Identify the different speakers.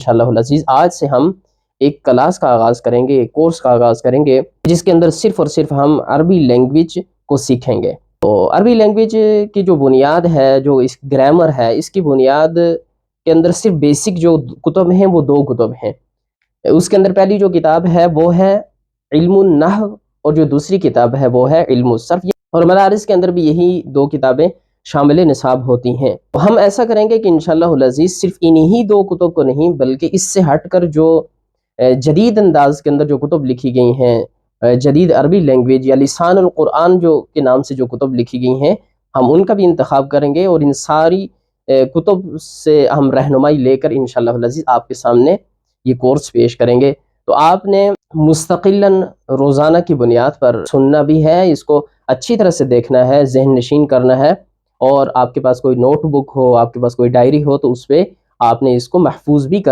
Speaker 1: इंशाअल्लाह अज़ीज़ आज से हम एक क्लास का आगाज़ करेंगे, एक कोर्स का आगाज़ करेंगे जिसके अंदर सिर्फ़ और सिर्फ़ हम अरबी लैंग्वेज को सीखेंगे। तो अरबी लैंग्वेज की जो बुनियाद है, जो इस ग्रामर है, इसकी बुनियाद के अंदर सिर्फ़ बेसिक जो कुतुब हैं वो 2 कुतुब हैं। उसके अंदर पहली जो किताब है वो है इल्मुन नहव और जो दूसरी किताब है वो है इल्मुस सर्फ़ और मदारिस के अंदर भी यही 2 किताबें शामिल निसाब होती हैं। तो हम ऐसा करेंगे कि इंशाअल्लाह अज़ीज़ सिर्फ़ इन्हीं 2 कुतुब को नहीं बल्कि इससे हटकर जो जदीद अंदाज़ के अंदर जो कुतुब लिखी गई हैं, जदीद अरबी लैंग्वेज या लिसानुल कुरान जो के नाम से जो कुतुब लिखी गई हैं, हम उनका भी इंतखाब करेंगे और इन सारी कुतुब से हम रहनुमाई लेकर इंशाअल्लाह अज़ीज़ आपके सामने ये कोर्स पेश करेंगे। तो आपने मुस्तकिलन रोज़ाना की बुनियाद पर सुनना भी है, इसको अच्छी तरह से देखना है, ज़हन नशीन करना है और आपके पास कोई नोटबुक हो, आपके पास कोई डायरी हो तो उसपे आपने इसको महफूज़ भी कर